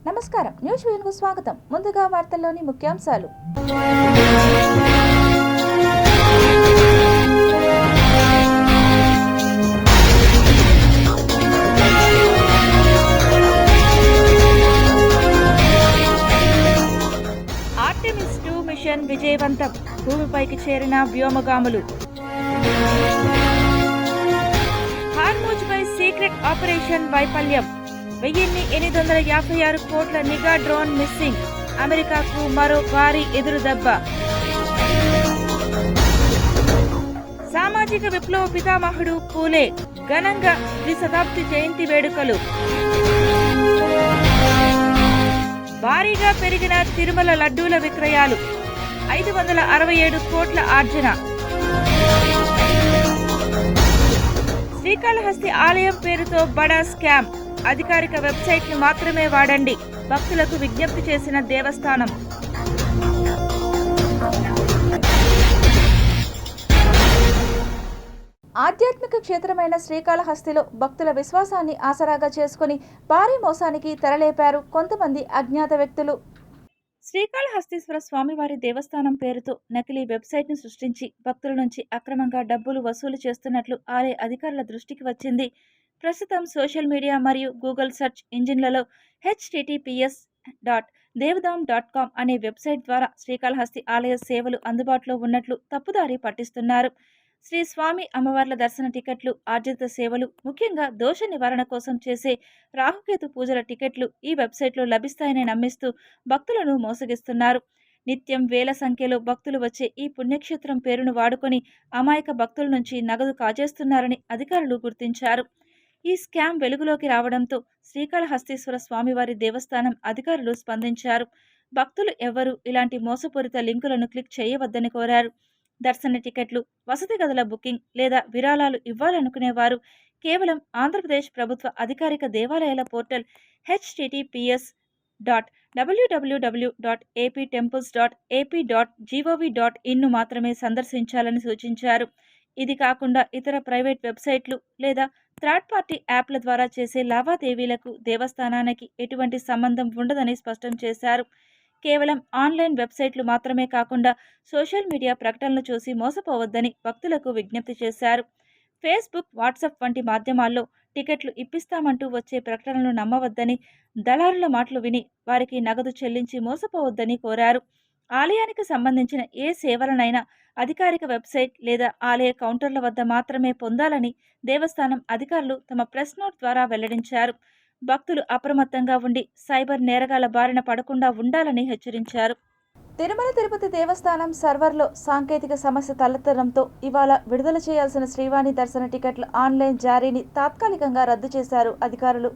నమస్కారం. న్యూస్ విజన్కు స్వాగతం. ముందుగా వార్తల్లోని ముఖ్యాంశాలు. ఆర్టెమిస్ 2 మిషన్ విజయవంతం. భూమిపైకి చేరిన వ్యోమగాములు. హార్మూజ్పై సీక్రెట్ ఆపరేషన్ వైఫల్యం. 1856 కోట్ల నిఘా డ్రోన్ మిస్సింగ్. అమెరికాకు మరో భారీ ఎదురుదెబ్బ. సామాజిక విప్లవ పితామహుడు పూలే ఘనంగా ద్విశతాబ్ది జయంతి వేడుకలు. భారీగా పెరిగిన తిరుమల లడ్డూల విక్రయాలు. 567 కోట్ల ఆర్జన. శ్రీకాళహస్తి ఆలయం పేరుతో బడా స్కామ్. అధికారిక వెబ్సైట్ను మాత్రమే వాడండి. భక్తులకు విజ్ఞప్తి చేసిన దేవస్థానం. ఆధ్యాత్మిక క్షేత్రమైన శ్రీకాళహస్తిలో భక్తుల విశ్వాసాన్ని ఆసరాగా చేసుకుని భారీ మోసానికి తెరలేపారు కొంతమంది అజ్ఞాత వ్యక్తులు. శ్రీకాళహస్తీశ్వర స్వామివారి దేవస్థానం పేరుతో నకిలీ వెబ్సైట్ను సృష్టించి భక్తుల నుంచి అక్రమంగా డబ్బులు వసూలు చేస్తున్నట్లు ఆలయ అధికారుల దృష్టికి వచ్చింది. ప్రస్తుతం సోషల్ మీడియా మరియు గూగుల్ సెర్చ్ ఇంజిన్లలో https.devdam.com అనే వెబ్సైట్ ద్వారా శ్రీకాళహస్తి ఆలయ సేవలు అందుబాటులో ఉన్నట్లు తప్పుదారి పట్టిస్తున్నారు. శ్రీ స్వామి అమ్మవార్ల దర్శన టికెట్లు, ఆర్జిత సేవలు, ముఖ్యంగా దోష నివారణ కోసం చేసే రాహుకేతు పూజల టికెట్లు ఈ వెబ్సైట్లో లభిస్తాయని నమ్మిస్తూ భక్తులను మోసగిస్తున్నారు. నిత్యం వేల సంఖ్యలో భక్తులు వచ్చే ఈ పుణ్యక్షేత్రం పేరును వాడుకొని అమాయక భక్తుల నుంచి నగదు కాజేస్తున్నారని అధికారులు గుర్తించారు. ఈ స్కామ్ వెలుగులోకి రావడంతో శ్రీకాళహస్తీశ్వర స్వామివారి దేవస్థానం అధికారులు స్పందించారు. భక్తులు ఎవ్వరూ ఇలాంటి మోసపూరిత లింకులను క్లిక్ చేయవద్దని కోరారు. దర్శన టికెట్లు, వసతి గదుల బుకింగ్ లేదా విరాళాలు ఇవ్వాలనుకునేవారు కేవలం ఆంధ్రప్రదేశ్ ప్రభుత్వ అధికారిక దేవాలయాల పోర్టల్ https.www.aptemples.ap.gov.in ను మాత్రమే సందర్శించాలని సూచించారు. ఇది కాకుండా ఇతర ప్రైవేట్ వెబ్సైట్లు లేదా థర్డ్ పార్టీ యాప్ల ద్వారా చేసే లావాదేవీలకు దేవస్థానానికి ఎటువంటి సంబంధం ఉండదని స్పష్టం చేశారు. కేవలం ఆన్లైన్ వెబ్సైట్లు మాత్రమే కాకుండా సోషల్ మీడియా ప్రకటనలు చూసి మోసపోవద్దని భక్తులకు విజ్ఞప్తి చేశారు. ఫేస్బుక్, వాట్సాప్ వంటి మాధ్యమాల్లో టికెట్లు ఇప్పిస్తామంటూ వచ్చే ప్రకటనలు నమ్మవద్దని, దళారుల మాటలు విని వారికి నగదు చెల్లించి మోసపోవద్దని కోరారు. ఆలయానికి సంబంధించిన ఏ సేవలనైనా అధికారిక వెబ్సైట్ లేదా ఆలయ కౌంటర్ల వద్ద మాత్రమే పొందాలని దేవస్థానం అధికారులు తమ ప్రెస్ నోట్ ద్వారా వెల్లడించారు. భక్తులు అప్రమత్తంగా ఉండి సైబర్ నేరగాళ్ల బారిన పడకుండా ఉండాలని హెచ్చరించారు. తిరుమల తిరుపతి దేవస్థానం సర్వర్లో సాంకేతిక సమస్య తలెత్తడంతో ఇవాళ విడుదల చేయాల్సిన శ్రీవాణి దర్శన టికెట్ల ఆన్లైన్ జారీని తాత్కాలికంగా రద్దు చేశారు అధికారులు.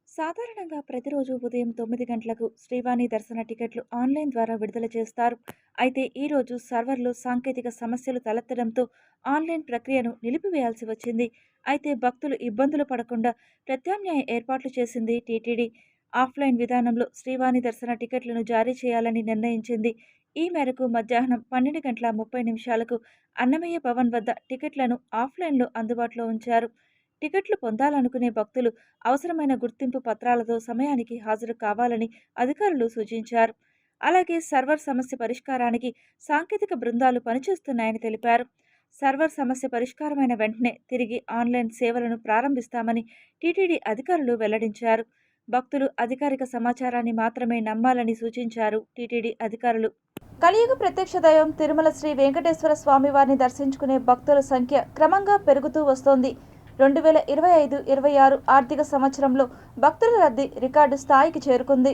సాధారణంగా ప్రతిరోజు ఉదయం 9 గంటలకు శ్రీవాణి దర్శన టికెట్లు ఆన్లైన్ ద్వారా విడుదల చేస్తారు. అయితే ఈరోజు సర్వర్లో సాంకేతిక సమస్యలు తలెత్తడంతో ఆన్లైన్ ప్రక్రియను నిలిపివేయాల్సి వచ్చింది. అయితే భక్తులు ఇబ్బందులు పడకుండా ప్రత్యామ్నాయ ఏర్పాట్లు చేసింది టీటీడీ. ఆఫ్లైన్ విధానంలో శ్రీవాణి దర్శన టికెట్లను జారీ చేయాలని నిర్ణయించింది. ఈ మేరకు మధ్యాహ్నం 12:30 అన్నమయ్య భవన్ వద్ద టికెట్లను ఆఫ్లైన్లో అందుబాటులో ఉంచారు. టికెట్లు పొందాలనుకునే భక్తులు అవసరమైన గుర్తింపు పత్రాలతో సమయానికి హాజరు కావాలని అధికారులు సూచించారు. అలాగే సర్వర్ సమస్య పరిష్కారానికి సాంకేతిక బృందాలు పనిచేస్తున్నాయని తెలిపారు. సర్వర్ సమస్య పరిష్కారమైన వెంటనే తిరిగి ఆన్లైన్ సేవలను ప్రారంభిస్తామని టీటీడీ అధికారులు వెల్లడించారు. భక్తులు అధికారిక సమాచారాన్ని మాత్రమే నమ్మాలని సూచించారు టీటీడీ అధికారులు. కలియుగ ప్రత్యక్ష దైవం తిరుమల శ్రీ వెంకటేశ్వర స్వామివారిని దర్శించుకునే భక్తుల సంఖ్య క్రమంగా పెరుగుతూ వస్తోంది. 2025-26 ఆర్థిక సంవత్సరంలో భక్తుల రద్దీ రికార్డు స్థాయికి చేరుకుంది.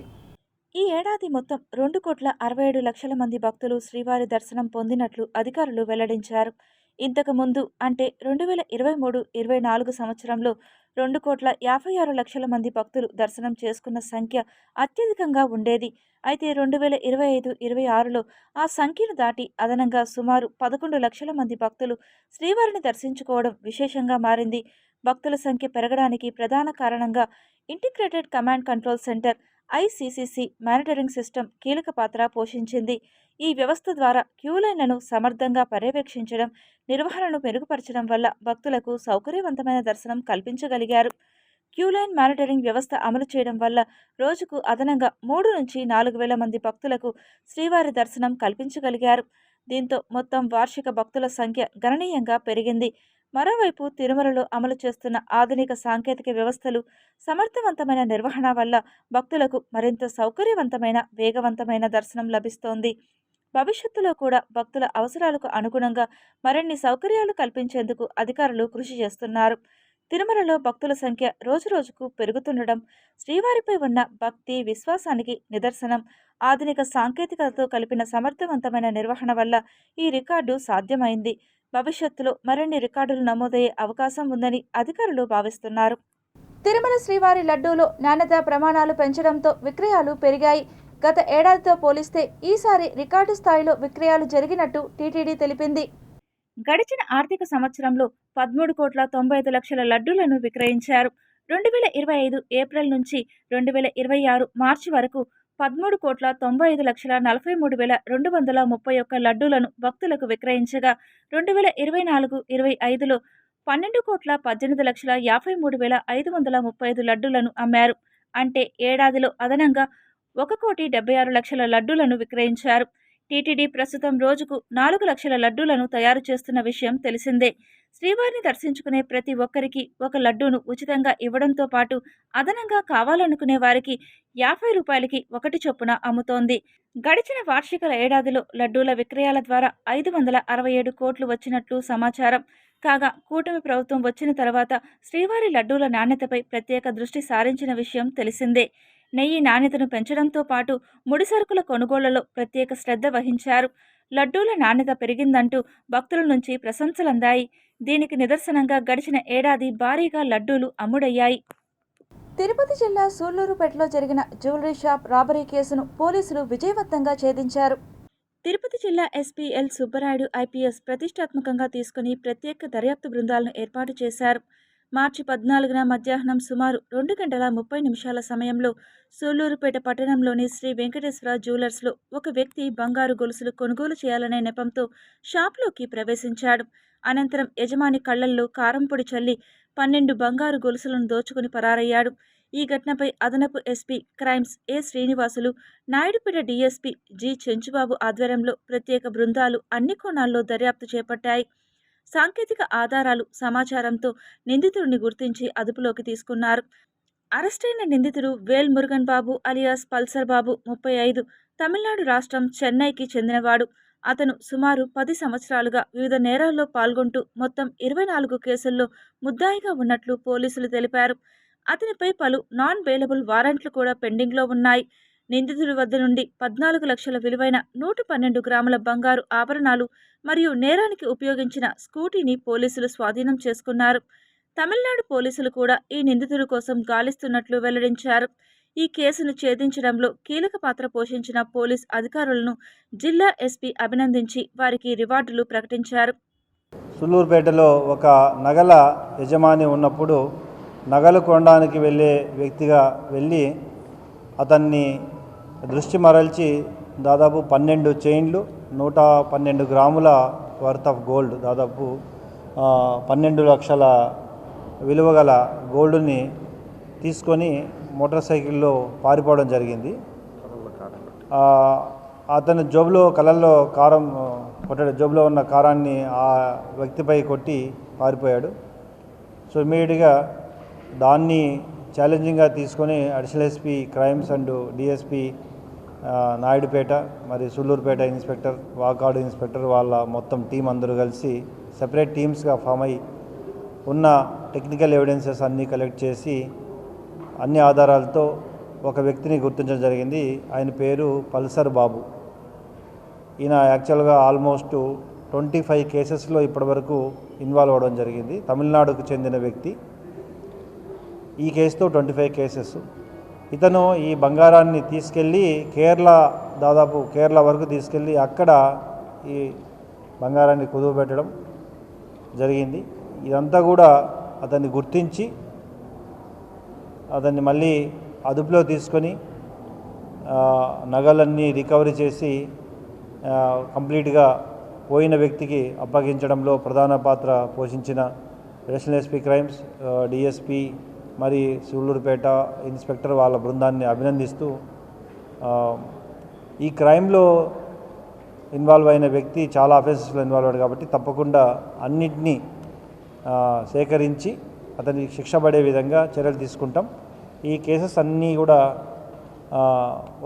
ఈ ఏడాది మొత్తం 2,67,00,000 మంది భక్తులు శ్రీవారి దర్శనం పొందినట్లు అధికారులు వెల్లడించారు. ఇంతకు ముందు అంటే 2023-24 సంవత్సరంలో 2,56,00,000 మంది భక్తులు దర్శనం చేసుకున్న సంఖ్య అత్యధికంగా ఉండేది. అయితే 2025-26లో ఆ సంఖ్యను దాటి అదనంగా సుమారు 11 లక్షల మంది భక్తులు శ్రీవారిని దర్శించుకోవడం విశేషంగా మారింది. భక్తుల సంఖ్య పెరగడానికి ప్రధాన కారణంగా integrated command control centre ICCC monitoring system కీలక పాత్ర పోషించింది. ఈ వ్యవస్థ ద్వారా క్యూలైన్లను సమర్థంగా పర్యవేక్షించడం, నిర్వహణను మెరుగుపరచడం వల్ల భక్తులకు సౌకర్యవంతమైన దర్శనం కల్పించగలిగారు. క్యూలైన్ మానిటరింగ్ వ్యవస్థ అమలు చేయడం వల్ల రోజుకు అదనంగా 3 నుంచి 4,000 మంది భక్తులకు శ్రీవారి దర్శనం కల్పించగలిగారు. దీంతో మొత్తం వార్షిక భక్తుల సంఖ్య గణనీయంగా పెరిగింది. మరోవైపు తిరుమలలో అమలు చేస్తున్న ఆధునిక సాంకేతిక వ్యవస్థలు, సమర్థవంతమైన నిర్వహణ వల్ల భక్తులకు మరింత సౌకర్యవంతమైన, వేగవంతమైన దర్శనం లభిస్తోంది. భవిష్యత్తులో కూడా భక్తుల అవసరాలకు అనుగుణంగా మరిన్ని సౌకర్యాలు కల్పించేందుకు అధికారులు కృషి చేస్తున్నారు. తిరుమలలో భక్తుల సంఖ్య రోజురోజుకు పెరుగుతుండడం శ్రీవారిపై ఉన్న భక్తి, విశ్వాసానికి నిదర్శనం. ఆధునిక సాంకేతికతతో కలిపిన సమర్థవంతమైన నిర్వహణ వల్ల ఈ రికార్డు సాధ్యమైంది. భవిష్యత్తులో మరిన్ని రికార్డులు నమోదయ్యే అవకాశం ఉందని అధికారులు భావిస్తున్నారు. తిరుమల శ్రీవారి లడ్డూలో నాణ్యతా ప్రమాణాలు పెంచడంతో విక్రయాలు పెరిగాయి. గత ఏడాదితో పోలిస్తే ఈసారి రికార్డు స్థాయిలో విక్రయాలు జరిగినట్టు టీటీడీ తెలిపింది. గడిచిన ఆర్థిక సంవత్సరంలో 13,95,00,000 లడ్డూలను విక్రయించారు. 2025 ఏప్రిల్ నుంచి 2026 మార్చి వరకు 13,95,43,231 లడ్డూలను భక్తులకు విక్రయించగా 2024-25లో 12,18,53,535 లడ్డూలను అమ్మారు. అంటే ఏడాదిలో అదనంగా 1,76,00,000 లడ్డూలను విక్రయించారు. టీటీడీ ప్రస్తుతం రోజుకు 4 లక్షల లడ్డూలను తయారు చేస్తున్న విషయం తెలిసిందే. శ్రీవారిని దర్శించుకునే ప్రతి ఒక్కరికి ఒక లడ్డూను ఉచితంగా ఇవ్వడంతో పాటు అదనంగా కావాలనుకునే వారికి 50 రూపాయలకి ఒకటి చొప్పున అమ్ముతోంది. గడిచిన వార్షిక ఏడాదిలో లడ్డూల విక్రయాల ద్వారా 567 కోట్లు వచ్చినట్లు సమాచారం. కాగా కూటమి ప్రభుత్వం వచ్చిన తర్వాత శ్రీవారి లడ్డూల నాణ్యతపై ప్రత్యేక దృష్టి సారించిన విషయం తెలిసిందే. నెయ్యి నాణ్యతను పెంచడంతో పాటు ముడిసరుకుల కొనుగోళ్లలో ప్రత్యేక శ్రద్ధ వహించారు. లడ్డూల నాణ్యత పెరిగిందంటూ భక్తుల నుంచి ప్రశంసలందాయి. దీనికి నిదర్శనంగా గడిచిన ఏడాది భారీగా లడ్డూలు అమ్ముడయ్యాయి. తిరుపతి జిల్లా సూళ్లూరుపేటలో జరిగిన జ్యువెలరీ షాప్ రాబరీ కేసును పోలీసులు విజయవంతంగా ఛేదించారు. తిరుపతి జిల్లా ఎస్పీ ఎల్ సుబ్బరాయుడు ఐపీఎస్ ప్రతిష్టాత్మకంగా తీసుకుని ప్రత్యేక దర్యాప్తు బృందాలను ఏర్పాటు చేశారు. మార్చి 14న మధ్యాహ్నం సుమారు 2:30 సమయంలో సూళ్లూరుపేట పట్టణంలోని శ్రీ వెంకటేశ్వర జ్యువెలర్స్లో ఒక వ్యక్తి బంగారు గొలుసులు కొనుగోలు చేయాలనే నెపంతో షాప్లోకి ప్రవేశించాడు. అనంతరం యజమాని కళ్లల్లో కారంపొడి చల్లి 12 బంగారు గొలుసులను దోచుకుని పరారయ్యాడు. ఈ ఘటనపై అదనపు ఎస్పీ క్రైమ్స్ ఏ శ్రీనివాసులు, నాయుడుపేట డీఎస్పీ జి చెంచుబాబు ఆధ్వర్యంలో ప్రత్యేక బృందాలు అన్ని కోణాల్లో దర్యాప్తు చేపట్టాయి. సాంకేతిక ఆధారాలు, సమాచారంతో నిందితుడిని గుర్తించి అదుపులోకి తీసుకున్నారు. అరెస్టైన నిందితుడు వేల్ మురుగన్ బాబు అలియాస్ పల్సర్ బాబు 35, తమిళనాడు రాష్ట్రం చెన్నైకి చెందినవాడు. అతను సుమారు 10 సంవత్సరాలుగా వివిధ నేరాల్లో పాల్గొంటూ మొత్తం 24 కేసుల్లో ముద్దాయిగా ఉన్నట్లు పోలీసులు తెలిపారు. అతనిపై పలు నాన్ బెయిలబుల్ వారెంట్లు కూడా పెండింగ్లో ఉన్నాయి. నిందితుడి వద్ద నుండి 14 లక్షల విలువైన 112 గ్రాముల బంగారు ఆభరణాలు మరియు నేరానికి ఉపయోగించిన స్కూటీని పోలీసులు స్వాధీనం చేసుకున్నారు. తమిళనాడు పోలీసులు కూడా ఈ నిందితుడి కోసం గాలిస్తున్నట్లు వెల్లడించారు. ఈ కేసును ఛేదించడంలో కీలక పాత్ర పోషించిన పోలీస్ అధికారులను జిల్లా ఎస్పీ అభినందించి వారికి రివార్డులు ప్రకటించారు. సూళ్లూరుపేటలో ఒక నగల యజమాని ఉన్నప్పుడు నగలు కొనడానికి వెళ్ళే వ్యక్తిగా వెళ్ళి అతన్ని దృష్టి మరల్చి దాదాపు 12 చైన్లు, 112 గ్రాముల వర్త్ ఆఫ్ గోల్డ్, దాదాపు 12 లక్షల విలువ గల గోల్డ్ని తీసుకొని మోటార్ సైకిల్లో పారిపోవడం జరిగింది. అతను కళ్ళల్లో కారం కొట్టాడు. జోబులో ఉన్న కారాన్ని ఆ వ్యక్తిపై కొట్టి పారిపోయాడు. సో ఇమీడియట్గా దాన్ని ఛాలెంజింగ్గా తీసుకొని additional SP crimes and DSP Naidupeta మరి సూళ్లూరుపేట ఇన్స్పెక్టర్, వాకాడు ఇన్స్పెక్టర్ వాళ్ళ మొత్తం టీం అందరూ కలిసి సెపరేట్ టీమ్స్గా ఫామ్ అయి ఉన్న టెక్నికల్ ఎవిడెన్సెస్ అన్నీ కలెక్ట్ చేసి అన్ని ఆధారాలతో ఒక వ్యక్తిని గుర్తించడం జరిగింది. ఆయన పేరు పల్సర్ బాబు. ఈయన యాక్చువల్గా ఆల్మోస్ట్ 25 కేసెస్లో ఇప్పటివరకు ఇన్వాల్వ్ అవ్వడం జరిగింది. తమిళనాడుకు చెందిన వ్యక్తి. ఈ కేసుతో 25 కేసెస్. ఇతను ఈ బంగారాన్ని తీసుకెళ్ళి దాదాపు కేరళ వరకు తీసుకెళ్ళి అక్కడ ఈ బంగారాన్ని కుదువబెట్టడం జరిగింది. ఇదంతా కూడా అతన్ని గుర్తించి అతన్ని మళ్ళీ అదుపులో తీసుకొని నగలన్నీ రికవరీ చేసి కంప్లీట్గా పోయిన వ్యక్తికి అప్పగించడంలో ప్రధాన పాత్ర పోషించిన అడిషనల్ ఎస్పీ క్రైమ్స్, డిఎస్పీ మరి సూళ్ళూరుపేట ఇన్స్పెక్టర్ వాళ్ళ బృందాన్ని అభినందిస్తూ ఈ క్రైమ్లో ఇన్వాల్వ్ అయిన వ్యక్తి చాలా అఫెన్సెస్లో ఇన్వాల్వ్ అయ్యాడు కాబట్టి తప్పకుండా అన్నిటినీ సేకరించి అతనికి శిక్ష పడే విధంగా చర్యలు తీసుకుంటాం. ఈ కేసెస్ అన్నీ కూడా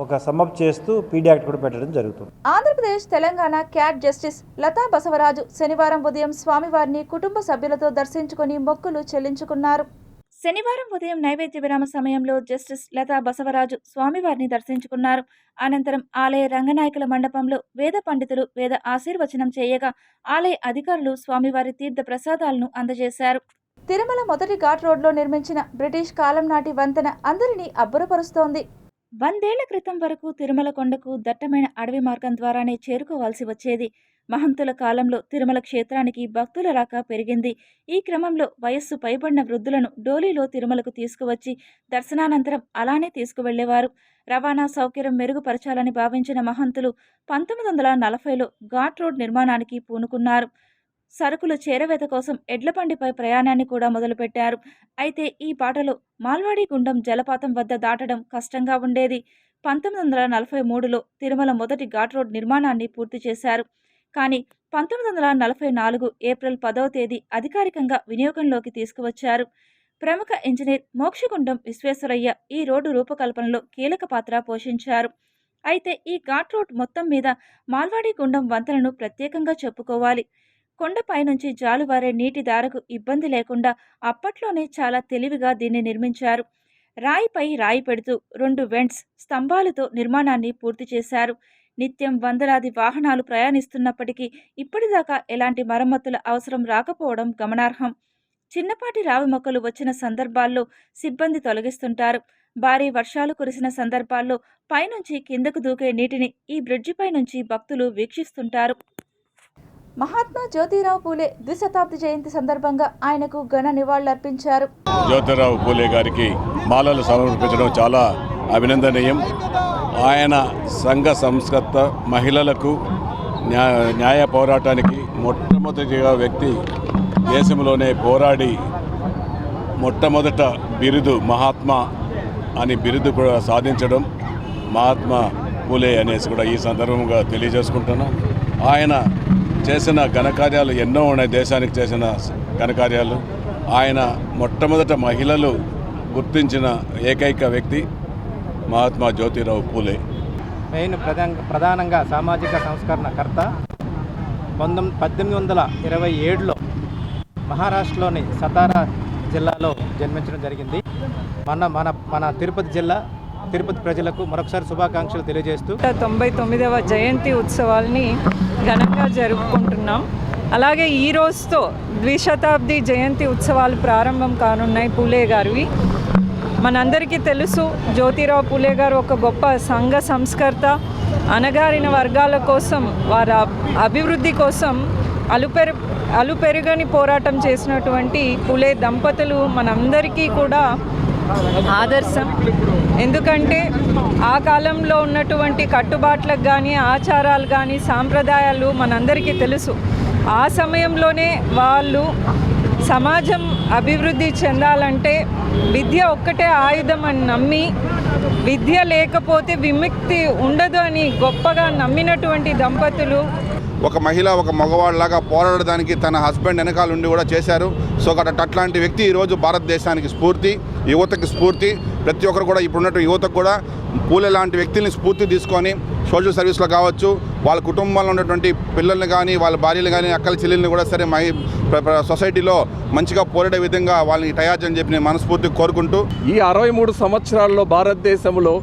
ఒక సమ్మప్ చేస్తూ పీడీ యాక్ట్ కూడా పెట్టడం జరుగుతుంది. ఆంధ్రప్రదేశ్ తెలంగాణ క్యాట్ జస్టిస్ లతా బసవరాజు శనివారం ఉదయం స్వామివారిని కుటుంబ సభ్యులతో దర్శించుకుని మొక్కులు చెల్లించుకున్నారు. శనివారం ఉదయం నైవేద్య విరామ సమయంలో జస్టిస్ లతా బసవరాజు స్వామివారిని దర్శించుకున్నారు. అనంతరం ఆలయ రంగనాయకుల మండపంలో వేద పండితులు వేద ఆశీర్వచనం చేయగా ఆలయ అధికారులు స్వామివారి తీర్థ ప్రసాదాలను అందజేశారు. తిరుమల మొదటి ఘాట్ రోడ్లో నిర్మించిన బ్రిటిష్ కాలం నాటి వంతెన అందరినీ అబ్బురపరుస్తోంది. 100 ఏళ్ల క్రితం వరకు తిరుమల కొండకు దట్టమైన అడవి మార్గం ద్వారానే చేరుకోవాల్సి వచ్చేది. మహంతుల కాలంలో తిరుమల క్షేత్రానికి భక్తుల రాక పెరిగింది. ఈ క్రమంలో వయస్సు పైబడిన వృద్ధులను డోలీలో తిరుమలకు తీసుకువచ్చి దర్శనానంతరం అలానే తీసుకువెళ్లేవారు. రవాణా సౌకర్యం మెరుగుపరచాలని భావించిన మహంతులు 1940లో ఘాట్ రోడ్ నిర్మాణానికి పూనుకున్నారు. సరుకులు చేరవేత కోసం ఎడ్లబండిపై ప్రయాణాన్ని కూడా మొదలుపెట్టారు. అయితే ఈ బాటలో మాల్వాడి గుండం జలపాతం వద్ద దాటడం కష్టంగా ఉండేది. 1943లో తిరుమల మొదటి ఘాట్ రోడ్ నిర్మాణాన్ని పూర్తి చేశారు. కానీ 1944 ఏప్రిల్ 10వ తేదీ అధికారికంగా వినియోగంలోకి తీసుకువచ్చారు. ప్రముఖ ఇంజనీర్ మోక్షగుండం విశ్వేశ్వరయ్య ఈ రోడ్డు రూపకల్పనలో కీలక పాత్ర పోషించారు. అయితే ఈ ఘాట్ రోడ్ మొత్తం మీద మాల్వాడి గుండం వంతెనను ప్రత్యేకంగా చెప్పుకోవాలి. కొండపై నుంచి జాలువారే నీటి దారకు ఇబ్బంది లేకుండా అప్పట్లోనే చాలా తెలివిగా దీన్ని నిర్మించారు. రాయిపై రాయి పెడుతూ 2 వెంట్స్ స్తంభాలతో నిర్మాణాన్ని పూర్తి చేశారు. నిత్యం వందలాది వాహనాలు ప్రయాణిస్తున్నప్పటికీ ఇప్పటిదాకా ఎలాంటి మరమ్మతుల అవసరం రాకపోవడం గమనార్హం. చిన్నపాటి రావి మొక్కలు వచ్చిన సందర్భాల్లో సిబ్బంది తొలగిస్తుంటారు. భారీ వర్షాలు కురిసిన సందర్భాల్లో పైనుంచి కిందకు దూకే నీటిని ఈ బ్రిడ్జిపై నుంచి భక్తులు వీక్షిస్తుంటారు. మహాత్మా జ్యోతిరావు పూలే ద్విశతాబ్ది జయంతి సందర్భంగా ఆయనకు ఘన నివాళులర్పించారు. జ్యోతిరావు పూలే గారికి మాలలు సమర్పించడం చాలా అభినందనీయం. ఆయన సంఘ సంస్కర్త, మహిళలకు న్యాయ పోరాటానికి మొట్టమొదటిగా వ్యక్తి, దేశంలోనే పోరాడి మొట్టమొదట బిరుదు మహాత్మా అని బిరుదు కూడా సాధించడం మహాత్మా పూలే అనేసి కూడా ఈ సందర్భంగా తెలియజేసుకుంటున్నాం. ఆయన చేసిన ఘనకార్యాలు ఎన్నో ఉన్నాయి. దేశానికి చేసిన ఘనకార్యాలు. ఆయన మొట్టమొదట మహిళలు గుర్తించిన ఏకైక వ్యక్తి మహాత్మా జ్యోతిరావు పూలే. మెయిన్ ప్రధానంగా సామాజిక సంస్కరణకర్త. 1827లో మహారాష్ట్రలోని సతారా జిల్లాలో జన్మించడం జరిగింది. మన తిరుపతి ప్రజలకు మరొకసారి శుభాకాంక్షలు తెలియజేస్తూ 99వ జయంతి ఉత్సవాల్ని ఘనంగా జరుపుకుంటున్నాం. అలాగే ఈ రోజుతో ద్విశతాబ్ది జయంతి ఉత్సవాలు ప్రారంభం కానున్నాయి పూలే గారివి. మనందరికీ తెలుసు, జ్యోతిరావు పూలే గారు ఒక గొప్ప సంఘ సంస్కర్త. అణగారిన వర్గాల కోసం, వారి అభివృద్ధి కోసం అలుపెరుగని పోరాటం చేసినటువంటి పూలే దంపతులు మనందరికీ కూడా ఆదర్శం. ఎందుకంటే ఆ కాలంలో ఉన్నటువంటి కట్టుబాట్లకు కానీ, ఆచారాలు కానీ, సాంప్రదాయాలు మనందరికీ తెలుసు. ఆ సమయంలోనే వాళ్ళు సమాజం అభివృద్ధి చెందాలంటే విద్య ఒక్కటే ఆయుధం అని నమ్మి, విద్య లేకపోతే విముక్తి ఉండదు అని గొప్పగా నమ్మినటువంటి దంపతులు. ఒక మహిళ ఒక మగవాళ్ళలాగా పోరాడడానికి తన హస్బెండ్ వెనకాల ఉండి కూడా చేశారు. సో అట్లాంటి వ్యక్తి ఈరోజు భారతదేశానికి స్ఫూర్తి, యువతకి స్ఫూర్తి. ప్రతి ఒక్కరు కూడా ఇప్పుడున్నట్టు యువతకు కూడా పూలే లాంటి వ్యక్తుల్ని స్ఫూర్తి తీసుకొని సోషల్ సర్వీస్లో కావచ్చు, వాళ్ళ కుటుంబంలో ఉన్నటువంటి పిల్లల్ని కానీ, వాళ్ళ భార్యలు కానీ, అక్కల చెల్లెల్ని కూడా సరే సొసైటీలో మంచిగా పోరాడే విధంగా వాళ్ళని తయారు చెప్పి నేను మనస్ఫూర్తిగా కోరుకుంటూ, ఈ 63 సంవత్సరాల్లో భారతదేశంలో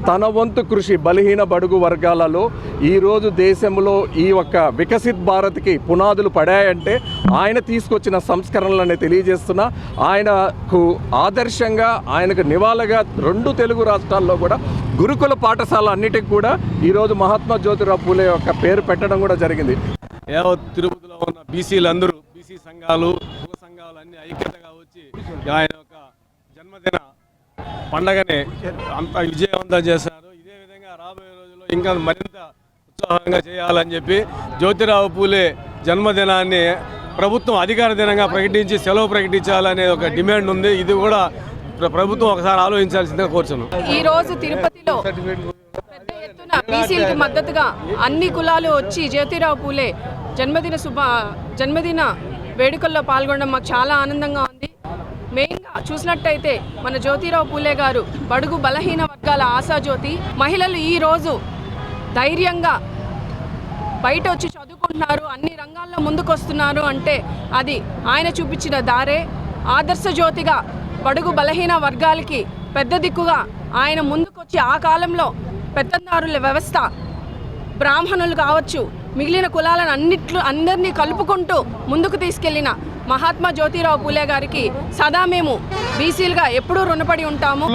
తన వంతు కృషి బలహీన బడుగు వర్గాలలో ఈరోజు దేశంలో ఈ ఒక్క వికసిత్ భారత్కి పునాదులు పడాయంటే ఆయన తీసుకొచ్చిన సంస్కరణలని తెలియజేస్తున్నా. ఆయనకు ఆదర్శంగా, ఆయనకు నివాళిగా 2 తెలుగు రాష్ట్రాల్లో కూడా గురుకుల పాఠశాల అన్నిటికి కూడా ఈరోజు మహాత్మా జ్యోతిరావు పూలే యొక్క పేరు పెట్టడం కూడా జరిగింది. యావత్ తిరుపతిలో ఉన్న బీసీలందరూ, బీసీ సంఘాలు, యువ సంఘాలు అన్ని ఐక్యతగా వచ్చి ఆయన యొక్క జన్మదిన పండగని అంత విజయవంతం చేశారు. ఇదే విధంగా రాబోయే రోజుల్లో ఇంకా మరింత ఉత్సాహంగా చేయాలని చెప్పి జ్యోతిరావు పూలే జన్మదినాన్ని ప్రభుత్వం అధికార దినంగా ప్రకటించి సెలవు ప్రకటించాలనే ఒక డిమాండ్ ఉంది. ఇది కూడా ప్రభుత్వం ఒకసారి ఆలోచించాల్సిందిగా కోరుచున్నాం. ఈరోజు తిరుపతిలో పెద్ద ఎత్తున బీసీలకు మద్దతుగా అన్ని కులాలు వచ్చి జ్యోతిరావు పూలే జన్మదిన వేడుకల్లో పాల్గొనడం మాకు చాలా ఆనందంగా ఉంది. మెయిన్గా చూసినట్టయితే మన జ్యోతిరావు పూలే గారు బడుగు బలహీన వర్గాల ఆశాజ్యోతి. మహిళలు ఈరోజు ధైర్యంగా బయట వచ్చి చదువుకుంటున్నారు, అన్ని రంగాల్లో ముందుకొస్తున్నారు అంటే అది ఆయన చూపించిన దారే. ఆదర్శ జ్యోతిగా బడుగు బలహీన వర్గాలకి పెద్ద దిక్కుగా ఆయన ముందుకొచ్చి ఆ కాలంలో పెత్తందారుల వ్యవస్థ, బ్రాహ్మణులు కావచ్చు, మిగిలిన కులాలను అందరినీ కలుపుకుంటూ ముందుకు తీసుకెళ్లిన మహాత్మా జ్యోతిరావు పూలే గారికి సదా మేము బీసీలుగా ఎప్పుడూ రుణపడి ఉంటాము.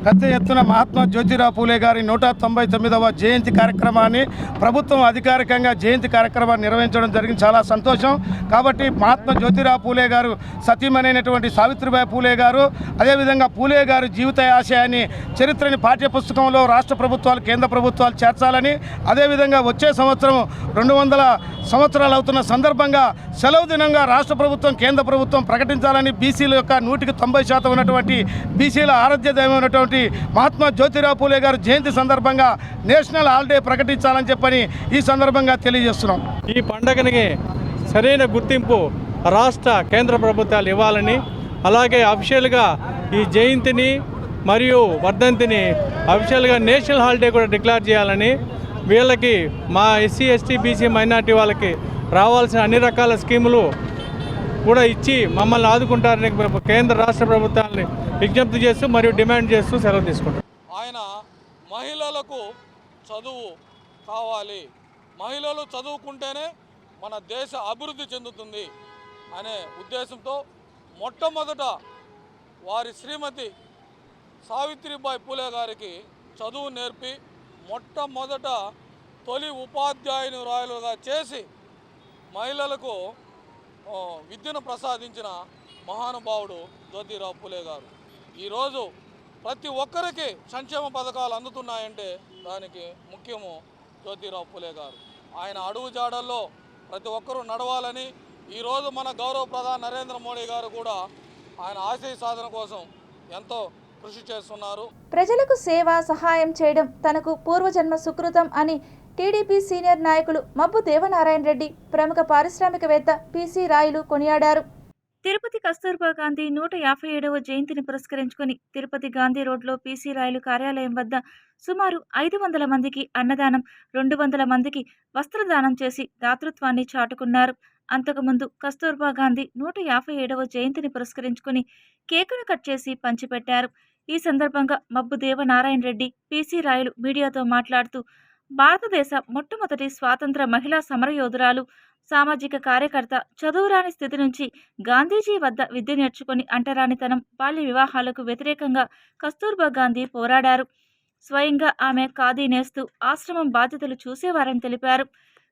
పెద్ద ఎత్తున మహాత్మా జ్యోతిరావు పూలే గారి 199వ జయంతి కార్యక్రమాన్ని ప్రభుత్వం అధికారికంగా జయంతి కార్యక్రమాన్ని నిర్వహించడం జరిగింది. చాలా సంతోషం. కాబట్టి మహాత్మా జ్యోతిరావు పూలే గారు సతీమణైనటువంటి సావిత్రిబాయి పూలే గారు, అదేవిధంగా పూలే గారు జీవిత ఆశయాన్ని, చరిత్రని పాఠ్యపుస్తకంలో రాష్ట్ర ప్రభుత్వాలు, కేంద్ర ప్రభుత్వాలు చేర్చాలని, అదేవిధంగా వచ్చే సంవత్సరం 200 సంవత్సరాలు అవుతున్న సందర్భంగా సెలవు దినంగా రాష్ట్ర ప్రభుత్వం, కేంద్ర ప్రభుత్వం ప్రకటించాలని, బీసీల యొక్క 100% ఉన్నటువంటి బీసీల ఆరాధ్య దైవమైనటువంటి మహాత్మా జ్యోతిరావు పూలే గారు జయంతి సందర్భంగా నేషనల్ హాలిడే ప్రకటించాలని చెప్పని ఈ సందర్భంగా తెలియజేస్తున్నాం. ఈ పండుగకి సరైన గుర్తింపు రాష్ట్ర కేంద్ర ప్రభుత్వాలు ఇవ్వాలని, అలాగే అఫీషియల్గా ఈ జయంతిని మరియు వర్ధంతిని అఫీషియల్గా నేషనల్ హాలిడే కూడా డిక్లేర్ చేయాలని, వీళ్ళకి మా ఎస్సీ ఎస్టీ బీసీ మైనార్టీ వాళ్ళకి రావాల్సిన అన్ని రకాల స్కీములు కూడా ఇచ్చి మమ్మల్ని ఆదుకుంటారని కేంద్ర రాష్ట్ర ప్రభుత్వాలని విజ్ఞప్తి చేస్తూ మరియు డిమాండ్ చేస్తూ సెలవు తీసుకుంటారు. ఆయన మహిళలకు చదువు కావాలి, మహిళలు చదువుకుంటేనే మన దేశ అభివృద్ధి చెందుతుంది అనే ఉద్దేశంతో మొట్టమొదట వారి శ్రీమతి సావిత్రిబాయి పూలే గారికి చదువు నేర్పి మొట్టమొదట తొలి ఉపాధ్యాయునిరాలుగా చేసి మహిళలకు విద్యను ప్రసాదించిన మహానుభావుడు జ్యోతిరావు పూలే గారు. ఈరోజు ప్రతి ఒక్కరికి సంక్షేమ పథకాలు అందుతున్నాయంటే దానికి ముఖ్యము జ్యోతిరావు పూలే గారు. ఆయన అడుగు జాడల్లో ప్రతి ఒక్కరూ నడవాలని ఈరోజు మన గౌరవ ప్రధాని నరేంద్ర మోడీ గారు కూడా ఆయన ఆశయ సాధన కోసం ఎంతో కృషి చేస్తున్నారు. ప్రజలకు సేవ, సహాయం చేయడం తనకు పూర్వజన్మ సుకృతం అని టీడీపీ సీనియర్ నాయకులు మబ్బు దేవనారాయణ రెడ్డి, ప్రముఖ పారిశ్రామికవేత్త పీసీ రాయులు కొనియాడారు. తిరుపతి కస్తూర్బా గాంధీ 157వ జయంతిని పురస్కరించుకొని తిరుపతి గాంధీ రోడ్లో పీసీ రాయులు కార్యాలయం వద్ద సుమారు 500 మందికి అన్నదానం, 200 మందికి వస్త్రదానం చేసి దాతృత్వాన్ని చాటుకున్నారు. అంతకుముందు కస్తూర్బా గాంధీ 157వ జయంతిని పురస్కరించుకొని కేకును కట్ చేసి పంచిపెట్టారు. ఈ సందర్భంగా మబ్బు దేవనారాయణ రెడ్డి, పీసీ రాయులు మీడియాతో మాట్లాడుతూ భారతదేశ మొట్టమొదటి స్వాతంత్ర మహిళా సమరయోధురాలు, సామాజిక కార్యకర్త, చదువురాని స్థితి నుంచి గాంధీజీ వద్ద విద్య నేర్చుకుని అంటరానితనం, బాల్య వివాహాలకు వ్యతిరేకంగా కస్తూర్బా గాంధీ పోరాడారు. స్వయంగా ఆమె ఖాదీ నేస్తూ ఆశ్రమం బాధ్యతలు చూసేవారని తెలిపారు.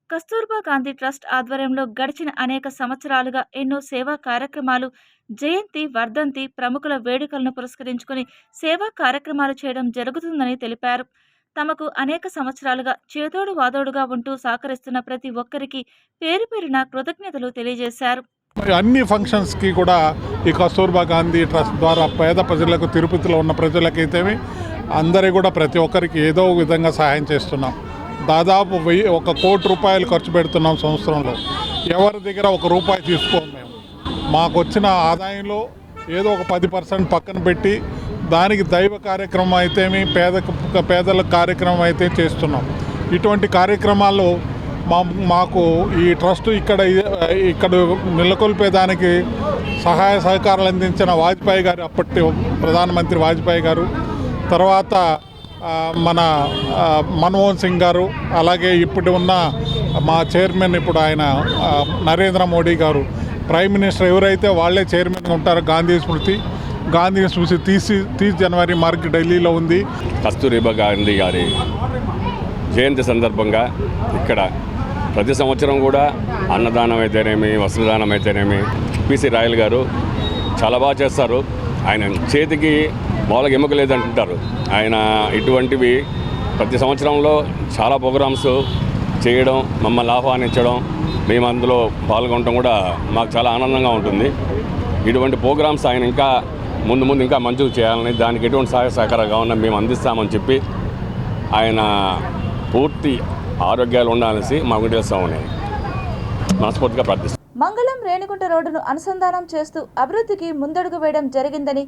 కస్తూర్బా గాంధీ ట్రస్ట్ ఆధ్వర్యంలో గడిచిన అనేక సంవత్సరాలుగా ఎన్నో సేవా కార్యక్రమాలు, జయంతి, వర్ధంతి, ప్రముఖుల వేడుకలను పురస్కరించుకుని సేవా కార్యక్రమాలు చేయడం జరుగుతుందని తెలిపారు. తమకు అనేక సంవత్సరాలుగా చేదోడు వాదోడుగా ఉంటూ సహకరిస్తున్న ప్రతి ఒక్కరికి పేరు పేరున కృతజ్ఞతలు తెలియజేశారు. అన్ని ఫంక్షన్స్కి కూడా ఈ కస్తూర్బా గాంధీ ట్రస్ట్ ద్వారా పేద ప్రజలకు, తిరుపతిలో ఉన్న ప్రజలకైతేమి అందరి కూడా ప్రతి ఒక్కరికి ఏదో విధంగా సహాయం చేస్తున్నాం. దాదాపు 1 కోటి రూపాయలు ఖర్చు పెడుతున్నాం సంవత్సరంలో. ఎవరి దగ్గర 1 రూపాయి తీసుకోము మేము. మాకు వచ్చిన ఆదాయంలో ఏదో ఒక 10% పక్కన పెట్టి దానికి దైవ కార్యక్రమం అయితేమి, పేదల కార్యక్రమం అయితే చేస్తున్నాం. ఇటువంటి కార్యక్రమాలు మాకు ఈ ట్రస్ట్ ఇక్కడ నెలకొల్పేదానికి సహాయ సహకారాలు అందించిన వాజ్పేయి గారు, అప్పటి ప్రధానమంత్రి వాజ్పేయి గారు, తర్వాత మన మన్మోహన్ సింగ్ గారు, అలాగే ఇప్పుడు ఉన్న మా చైర్మన్ ఇప్పుడు ఆయన నరేంద్ర మోడీ గారు, ప్రైమ్ మినిస్టర్ ఎవరైతే వాళ్ళే చైర్మన్గా ఉంటారు. గాంధీ స్మృతి 30 జనవరి మార్క్ ఢిల్లీలో ఉంది. కస్తూరిబా గాంధీ గారి జయంతి సందర్భంగా ఇక్కడ ప్రతి సంవత్సరం కూడా అన్నదానం అయితేనేమి, వస్త్రదానం అయితేనేమి పీసీ రాయల్ గారు చాలా బాగా చేస్తారు. ఆయన చేతికి మామూలుగా ఎముక లేదంటుంటారు. ఆయన ఇటువంటివి ప్రతి సంవత్సరంలో చాలా ప్రోగ్రామ్స్ చేయడం, మమ్మల్ని ఆహ్వానించడం, మేము అందులో పాల్గొనడం కూడా మాకు చాలా ఆనందంగా ఉంటుంది. ఇటువంటి ప్రోగ్రామ్స్ ఆయన ఇంకా ముందు ముందు ఇంకా మంచిగా చేయాలని, దానికి ఎటువంటి సహాయ సహకారాలు కావాలన్నా మేము అందిస్తామని చెప్పి ఆయన పూర్తి ఆరోగ్యాలు ఉండాలనేసి మా వెంకటేశ్వర స్వామిని మనస్ఫూర్తిగా ప్రార్థిస్తాం. మంగళం రేణిగుంట రోడ్డును అనుసంధానం చేస్తూ అభివృద్ధికి ముందడుగు వేయడం జరిగిందని,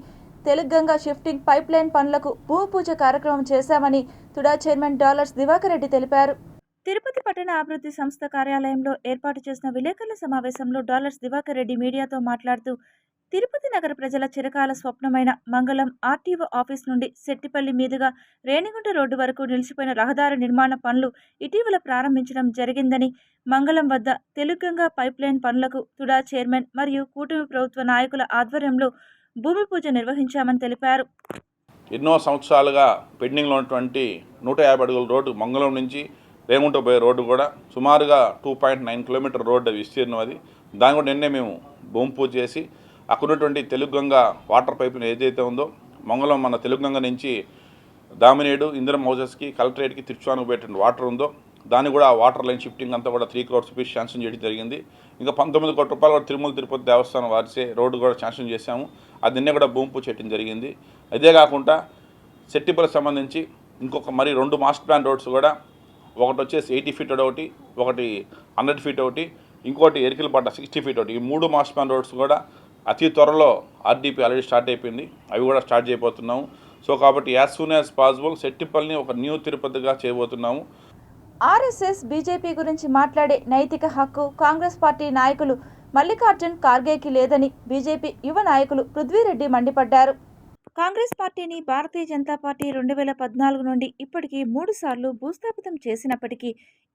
తెలుగంగా షిఫ్టింగ్ పైప్ లైన్ పనులకు భూమి పూజ కార్యక్రమం చేశామని తుడా చైర్మన్ డాలర్స్ దివాకర్ రెడ్డి తెలిపారు. తిరుపతి పట్టణ అభివృద్ధి సంస్థ కార్యాలయంలో ఏర్పాటు చేసిన విలేకరుల సమావేశంలో డాలర్స్ దివాకర్ రెడ్డి మీడియాతో మాట్లాడుతూ, తిరుపతి నగర ప్రజల చిరకాల స్వప్నమైన మంగళం ఆర్టీఓ ఆఫీస్ నుండి సెట్టిపల్లి మీదుగా రేణిగుంట రోడ్డు వరకు నిలిచిపోయిన రహదారి నిర్మాణ పనులు ఇటీవల ప్రారంభించడం జరిగిందని, మంగళం వద్ద తెలుగంగా పైప్ లైన్ పనులకు తుడా చైర్మన్ మరియు కూటమి ప్రభుత్వ నాయకుల ఆధ్వర్యంలో భూమి పూజ నిర్వహించామని తెలిపారు. ఎన్నో సంవత్సరాలుగా పెండింగ్లో ఉన్నటువంటి 150 అడుగుల రోడ్డు మంగళం నుంచి రేణిగుంట పోయే రోడ్డు కూడా సుమారుగా 2.9 కిలోమీటర్ రోడ్డు విస్తీర్ణం. అది దాని కూడా నిన్నే మేము భూమి పూజ చేసి అక్కడ ఉన్నటువంటి తెలుగంగా వాటర్ పైపుని ఏదైతే ఉందో మంగళం మన తెలుగంగా నుంచి దామినేడు ఇందిరం హౌసెస్కి కలెక్టరేట్కి తిరుచువానికి పెట్టిన వాటర్ ఉందో దాన్ని కూడా వాటర్ లైన్ షిఫ్టింగ్ అంతా కూడా 3 crores రూపీస్ శాంక్షన్ చేయడం జరిగింది. ఇంకా 19 కోట్ల రూపాయలు కూడా తిరుమల తిరుపతి దేవస్థానం వారిసే రోడ్డు కూడా శాంక్షన్ చేశాము. అది నిన్నే కూడా భూమి పూజ చేయడం జరిగింది. అదే కాకుండా సెట్టిపల్లికి సంబంధించి ఇంకొక మరి 2 మాస్టర్ ప్లాన్ రోడ్స్ కూడా, ఒకటి వచ్చేసి 80 feet ఒకటి, ఒకటి 100 feet ఒకటి, ఇంకోటి ఎరికిలపడ్డ 60 feet ఒకటి. ఈ 3 మాస్టర్ ప్లాన్ రోడ్స్ కూడా అతి త్వరలో ఆర్డీపీ ఆల్రెడీ స్టార్ట్ అయిపోయింది, అవి కూడా స్టార్ట్ చేయబోతున్నాము. సో కాబట్టి యాజ్ సూన్ యాజ్ పాసిబుల్ సెట్టిపల్లిని ఒక న్యూ తిరుపతిగా చేయబోతున్నాము. ఆర్ఎస్ఎస్ బీజేపీ గురించి మాట్లాడే నైతిక హక్కు కాంగ్రెస్ పార్టీ నాయకులు మల్లికార్జున్ ఖార్గేకి లేదని బీజేపీ యువ నాయకులు పృథ్వీరెడ్డి మండిపడ్డారు. కాంగ్రెస్ పార్టీని భారతీయ జనతా పార్టీ 2014 నుండి ఇప్పటికీ 3 సార్లు భూస్థాపితం చేసినప్పటికీ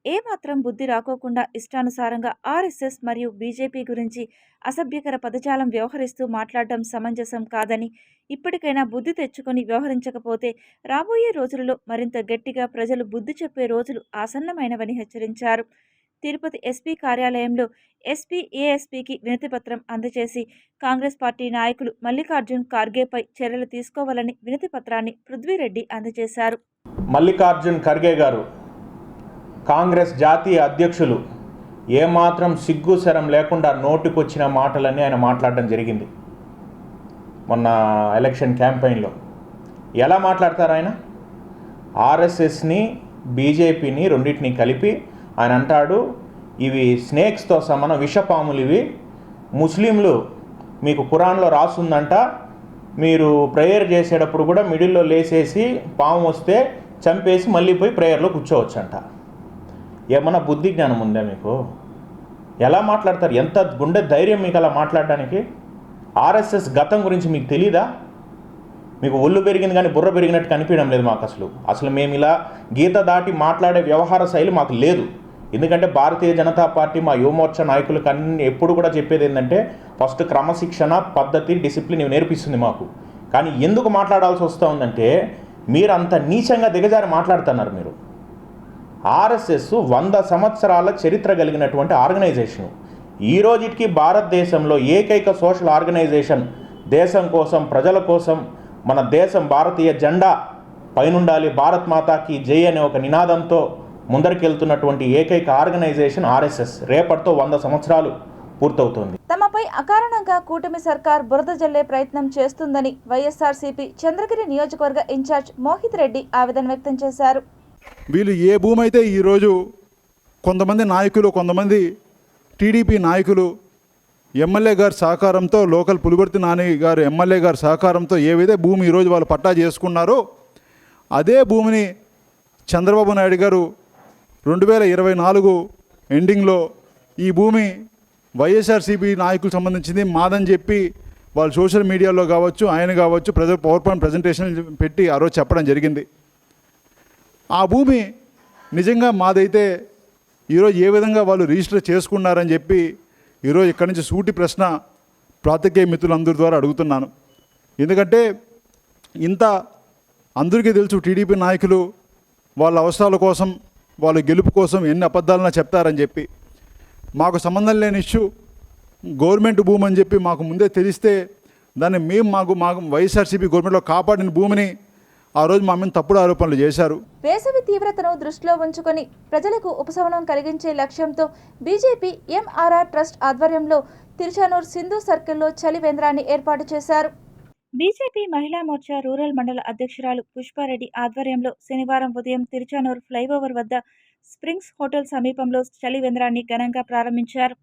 ఏమాత్రం బుద్ధి రాకోకుండా ఇష్టానుసారంగా ఆర్ఎస్ఎస్ మరియు బీజేపీ గురించి అసభ్యకర పదజాలం వ్యవహరిస్తూ మాట్లాడడం సమంజసం కాదని, ఇప్పటికైనా బుద్ధి తెచ్చుకొని వ్యవహరించకపోతే రాబోయే రోజులలో మరింత గట్టిగా ప్రజలు బుద్ధి చెప్పే రోజులు ఆసన్నమైనవని హెచ్చరించారు. తిరుపతి ఎస్పీ కార్యాలయంలో ఎస్పీ ఏఎస్పీకి వినతిపత్రం అందజేసి కాంగ్రెస్ పార్టీ నాయకులు మల్లికార్జున్ ఖార్గేపై చర్యలు తీసుకోవాలని వినతిపత్రాన్ని పృథ్వీరెడ్డి అందజేశారు. మల్లికార్జున్ ఖర్గే గారు కాంగ్రెస్ జాతీయ అధ్యక్షులు ఏమాత్రం సిగ్గు శరం లేకుండా నోటికొచ్చిన మాటలన్నీ ఆయన మాట్లాడడం జరిగింది. మొన్న ఎలక్షన్ క్యాంపెయిన్లో ఎలా మాట్లాడతారు ఆయన? ఆర్ఎస్ఎస్ని బీజేపీని రెండింటిని కలిపి ఆయన అంటాడు, ఇవి స్నేక్స్తో సమానం, విషపాములు ఇవి. ముస్లింలు మీకు ఖురాన్లో రాసుందంట, మీరు ప్రేయర్ చేసేటప్పుడు కూడా మిడిల్లో లేసేసి పాము వస్తే చంపేసి మళ్ళీ పోయి ప్రేయర్లో కూర్చోవచ్చంట. ఏమన్నా బుద్ధి జ్ఞానం ఉందా మీకు? ఎలా మాట్లాడతారు? ఎంత గుండె ధైర్యం మీకు అలా మాట్లాడడానికి? ఆర్ఎస్ఎస్ గతం గురించి మీకు తెలీదా? మీకు ఒళ్ళు పెరిగింది కానీ బుర్ర పెరిగినట్టు కనిపించడం లేదు మాకు. అసలు మేము ఇలా గీత దాటి మాట్లాడే వ్యవహార శైలి మాకు లేదు. ఎందుకంటే భారతీయ జనతా పార్టీ మా యువమోర్చా నాయకులకు అన్ని ఎప్పుడు కూడా చెప్పేది ఏంటంటే ఫస్ట్ క్రమశిక్షణ, పద్ధతి, డిసిప్లిన్ ఇవి నేర్పిస్తుంది మాకు. కానీ ఎందుకు మాట్లాడాల్సి వస్తూ ఉందంటే మీరు అంత నీచంగా దిగజారి మాట్లాడుతున్నారు. మీరు ఆర్ఎస్ఎస్ 100 సంవత్సరాల చరిత్ర కలిగినటువంటి ఆర్గనైజేషను. ఈ రోజుకి భారతదేశంలో ఏకైక సోషల్ ఆర్గనైజేషన్, దేశం కోసం, ప్రజల కోసం, మన దేశం భారతీయ జెండా పైనుండాలి, భారత్ మాతాకి జై అనే ఒక నినాదంతో ముందరికెళ్తున్నటువంటి ఏకైక ఆర్గనైజేషన్ ఆర్ఎస్ఎస్. రేపటితో 100 సంవత్సరాలు పూర్తవుతోంది. తమపై అకారణంగా కూటమి సర్కార్ బురద జల్లే ప్రయత్నం చేస్తుందని వైఎస్ఆర్సీపీ చంద్రగిరి నియోజకవర్గ ఇన్ఛార్జ్ మోహిత్ రెడ్డి ఆవేదన వ్యక్తం చేశారు. వీళ్ళు ఏ భూమి అయితే ఈరోజు కొంతమంది నాయకులు, కొంతమంది టీడీపీ నాయకులు ఎమ్మెల్యే గారి సహకారంతో, లోకల్ పులివర్తి నాని గారు ఎమ్మెల్యే గారి సహకారంతో ఏవైతే భూమి ఈరోజు వాళ్ళు పట్టా చేసుకున్నారో అదే భూమిని చంద్రబాబు నాయుడు గారు 2024 ఎండింగ్లో ఈ భూమి వైఎస్ఆర్సీపీ నాయకులకు సంబంధించింది మాదని చెప్పి వాళ్ళు సోషల్ మీడియాలో కావచ్చు, ఆయన కావచ్చు, పవర్ పాయింట్ ప్రజెంటేషన్ పెట్టి ఆ రోజు చెప్పడం జరిగింది. ఆ భూమి నిజంగా మాదైతే ఈరోజు ఏ విధంగా వాళ్ళు రిజిస్టర్ చేసుకున్నారని చెప్పి ఈరోజు ఇక్కడి నుంచి సూటి ప్రశ్న పాత్రికేయ మిత్రులందరి ద్వారా అడుగుతున్నాను. ఎందుకంటే ఇంత అందరికీ తెలుసు టీడీపీ నాయకులు వాళ్ళ అవసరాల కోసం, వాళ్ళ గెలుపు కోసం ఎన్ని అబద్ధాలన్నా చెప్తారని చెప్పి. మాకు సంబంధం లేని ఇష్యూ గవర్నమెంట్ భూమి అని చెప్పి మాకు ముందే తెలిస్తే దాన్ని మేము మాకు వైఎస్ఆర్సీపీ గవర్నమెంట్లో కాపాడిన భూమిని ఆ రోజు మా మీద తప్పుడు ఆరోపణలు చేశారు. వేసవి తీవ్రతను దృష్టిలో ఉంచుకొని ప్రజలకు ఉపశమనం కలిగించే లక్ష్యంతో బీజేపీ ఎంఆర్ఆర్ ట్రస్ట్ ఆధ్వర్యంలో తిరుచానూర్ సింధు సర్కిల్లో చలి వేంద్రాన్ని ఏర్పాటు చేశారు. బీజేపీ మహిళా మోర్చా రూరల్ మండల అధ్యక్షురాలు పుష్పారెడ్డి ఆధ్వర్యంలో శనివారం ఉదయం తిరుచానూరు ఫ్లైఓవర్ వద్ద స్ప్రింగ్స్ హోటల్ సమీపంలో చలివేంద్రాన్ని ఘనంగా ప్రారంభించారు.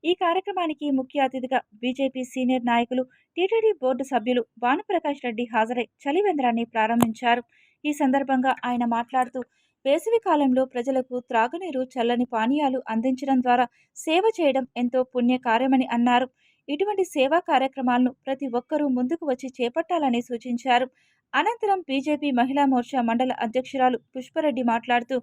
ఈ కార్యక్రమానికి ముఖ్య అతిథిగా బీజేపీ సీనియర్ నాయకులు, టీటీడీ బోర్డు సభ్యులు భానుప్రకాష్ రెడ్డి హాజరై చలివేంద్రాన్ని ప్రారంభించారు. ఈ సందర్భంగా ఆయన మాట్లాడుతూ, వేసవి కాలంలో ప్రజలకు త్రాగునీరు, చల్లని పానీయాలు అందించడం ద్వారా సేవ చేయడం ఎంతో పుణ్యకార్యమని అన్నారు. ఇటువంటి సేవా కార్యక్రమాలను ప్రతి ఒక్కరూ ముందుకు వచ్చి చేపట్టాలని సూచించారు. అనంతరం బీజేపీ మహిళా మోర్చా మండల అధ్యక్షురాలు పుష్పారెడ్డి మాట్లాడుతూ,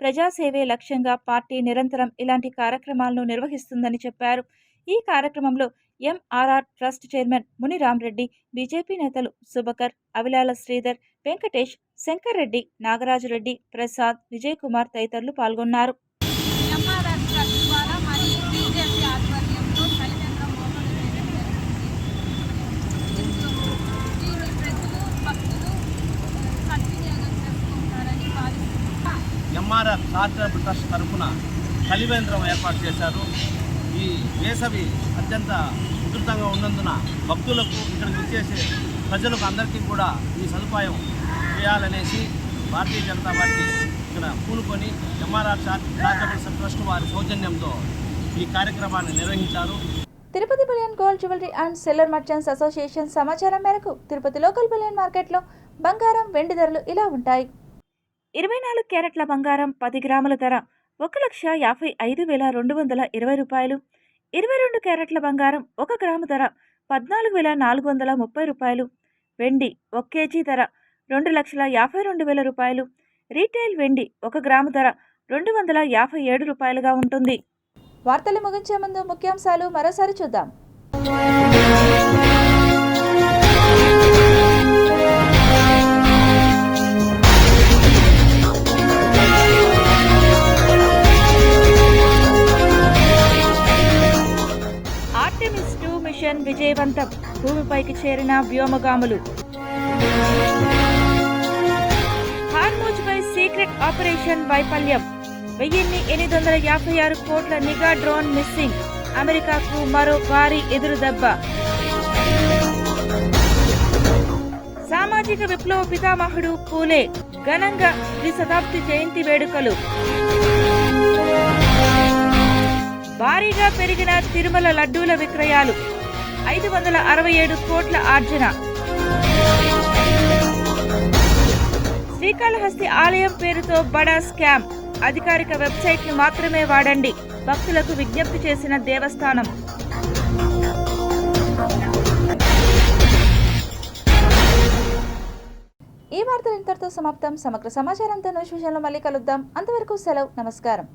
ప్రజాసేవే లక్ష్యంగా పార్టీ నిరంతరం ఇలాంటి కార్యక్రమాలను నిర్వహిస్తుందని చెప్పారు. ఈ కార్యక్రమంలో MRR trust chairman Muniram Reddy, BJP నేతలు సుబకర్, అవిలాల శ్రీధర్, వెంకటేష్, శంకర్ రెడ్డి, నాగరాజు రెడ్డి, ప్రసాద్, విజయ్ కుమార్ తదితరులు పాల్గొన్నారు. ఎంఆర్ఆర్ చారిటబుల్ ట్రస్ట్ తరఫున చలివేంద్రం ఏర్పాటు చేశారు. ఈ వేసవి అత్యంత ఉధృతంగా ఉన్నందున భక్తులకు, ఇక్కడికి వచ్చేసే ప్రజలకు అందరికీ కూడా ఈ సదుపాయం చేయాలనేసి భారతీయ జనతా పార్టీ ఇక్కడ పూనుకొని ఎంఆర్ఆర్ చారిటబుల్ ట్రస్ట్ వారి సౌజన్యంతో ఈ కార్యక్రమాన్ని నిర్వహించారు. Tirupati bullion gold jewellery and silver merchants association సమాచారం మేరకు తిరుపతి లోకల్ బులియన్ మార్కెట్లో బంగారం, వెండి ధరలు ఇలా ఉంటాయి. 24 క్యారెట్ల బంగారం 10 గ్రాముల ధర 1,55,220 రూపాయలు. 22 క్యారెట్ల బంగారం 1 గ్రాము ధర 14,430 రూపాయలు. వెండి 1 కేజీ ధర 2,52,000 రూపాయలు. రీటైల్ వెండి 1 గ్రాము ధర 257 రూపాయలుగా ఉంటుంది. వార్తలు ముగించే ముందు ముఖ్యాంశాలు మరోసారి చూద్దాం. ఆర్టెమిస్ 2 మిషన్ విజయవంతం, భూమిపైకి చేరిన వ్యోమగాములు. హార్మూజ్పై సీక్రెట్ ఆపరేషన్ వైఫల్యం, 1856 కోట్ల నిఘా డ్రోన్ మిస్సింగ్, అమెరికాకు మరో భారీ ఎదురుదెబ్బ. సామాజిక విప్లవ పితామహుడు పూలే ఘనంగా ద్విశతాబ్ది జయంతి వేడుకలు. భారీగా పెరిగిన తిరుమల లడ్డూల విక్రయాలు, 567 కోట్ల ఆర్జన. శ్రీకాళహస్తి ఆలయం పేరుతో బడా స్కామ్, అధికారిక వెబ్సైట్ను మాత్రమే వాడండి, భక్తులకు విజ్ఞప్తి చేసిన దేవస్థానం. ఈ వార్తలు ఇంతటితో సమాప్తం. సమగ్ర సమాచారంతో న్యూస్ విషయంలో మళ్ళీ కలుద్దాం. అంతవరకు సెలవు, నమస్కారం.